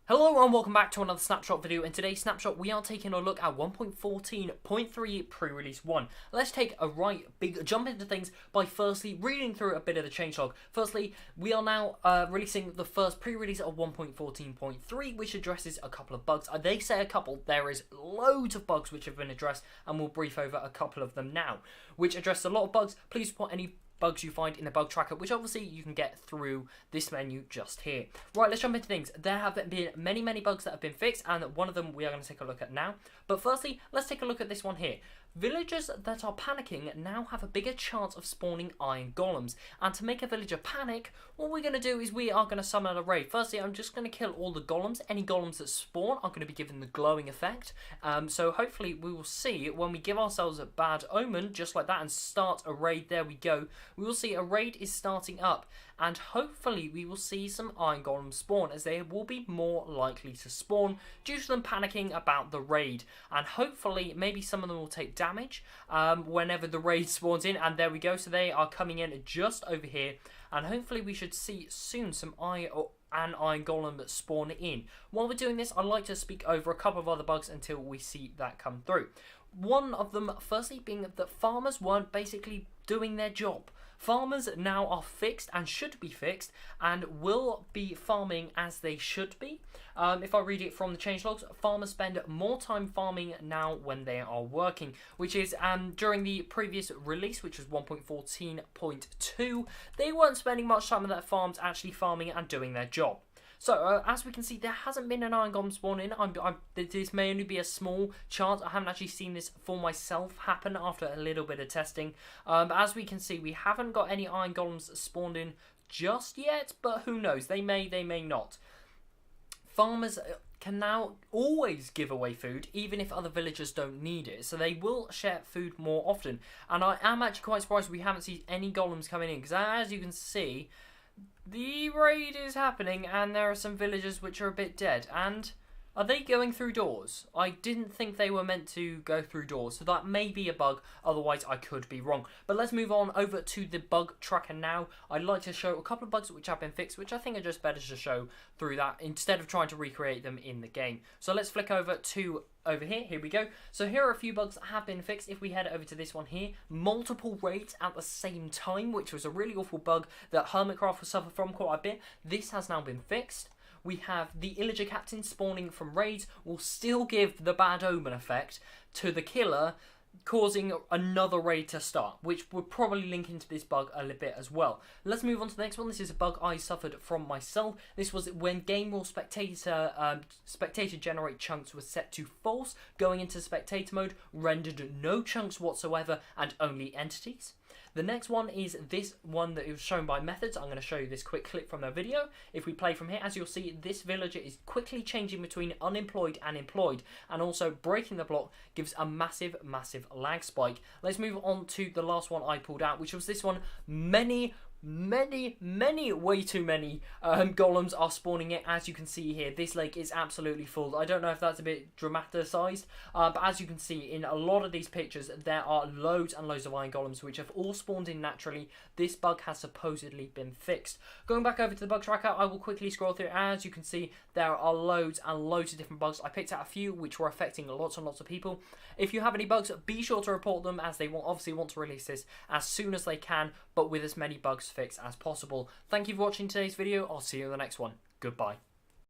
Hello and welcome back to another Snapshot video. In today's Snapshot we are taking a look at 1.14.3 pre-release 1. Let's take a big jump into things by firstly reading through a bit of the changelog. Firstly, we are now releasing the first pre-release of 1.14.3 which addresses a couple of bugs. They say a couple, there is loads of bugs which have been addressed and we'll brief over a couple of them now. Which address a lot of bugs. Please report any bugs you find in the bug tracker, which obviously you can get through this menu just here. Right, let's jump into things. There have been many bugs that have been fixed, and one of them we are going to take a look at now. But firstly, let's take a look at this one here. Villagers that are panicking now have a bigger chance of spawning iron golems. And to make a villager panic, what we're going to do is we are going to summon a raid. Firstly, I'm just going to kill all the golems. Any golems that spawn are going to be given the glowing effect. So hopefully we will see when we give ourselves a bad omen, just like that, and start a raid. There we go. We will see a raid is starting up. And hopefully we will see some iron golems spawn, as they will be more likely to spawn due to them panicking about the raid. And hopefully maybe some of them will take damage whenever the raid spawns in. And there we go, so they are coming in just over here, and hopefully we should see soon some iron golem spawn in. While we're doing this, I'd like to speak over a couple of other bugs until we see that come through. One of them firstly being that farmers weren't basically doing their job. Farmers now are fixed and should be fixed and will be farming as they should be. If I read it from the changelogs, farmers spend more time farming now when they are working, which is during the previous release, which was 1.14.2, they weren't spending much time on their farms actually farming and doing their job. So, as we can see, there hasn't been an iron golem spawn in. This may only be a small chance. I haven't actually seen this for myself happen after a little bit of testing. But as we can see, we haven't got any iron golems spawned in just yet, but who knows? They may not. Farmers can now always give away food, even if other villagers don't need it. So they will share food more often. And I am actually quite surprised we haven't seen any golems coming in, because as you can see, the raid is happening and there are some villagers which are a bit dead. And are they going through doors? I didn't think they were meant to go through doors, so that may be a bug, otherwise I could be wrong. But let's move on over to the bug tracker now. I'd like to show a couple of bugs which have been fixed, which I think are just better to show through that instead of trying to recreate them in the game. So let's flick over to here we go. So here are a few bugs that have been fixed. If we head over to this one here, multiple raids at the same time, which was a really awful bug that AncientCraft will suffer from quite a bit. This has now been fixed. We have the Illager captain spawning from raids will still give the bad omen effect to the killer, causing another raid to start, which would probably link into this bug a little bit as well. Let's move on to the next one. This is a bug I suffered from myself. This was when game rule spectator generate chunks was set to false. Going into spectator mode rendered no chunks whatsoever and only entities. The next one is this one that was shown by Methods. I'm going to show you this quick clip from their video. If we play from here, as you'll see, this villager is quickly changing between unemployed and employed, and also breaking the block gives a massive lag spike. Let's move on to the last one I pulled out, which was this one. Way too many golems are spawning it. As you can see here, this lake is absolutely full. I don't know if that's a bit dramaticized, but as you can see in a lot of these pictures, there are loads and loads of iron golems which have all spawned in naturally. This bug has supposedly been fixed. Going back over to the bug tracker, I will quickly scroll through. As you can see, there are loads and loads of different bugs. I picked out a few which were affecting lots and lots of people. If you have any bugs, be sure to report them, as they will obviously want to release this as soon as they can, but with as many bugs fixed as possible. Thank you for watching today's video. I'll see you in the next one. Goodbye.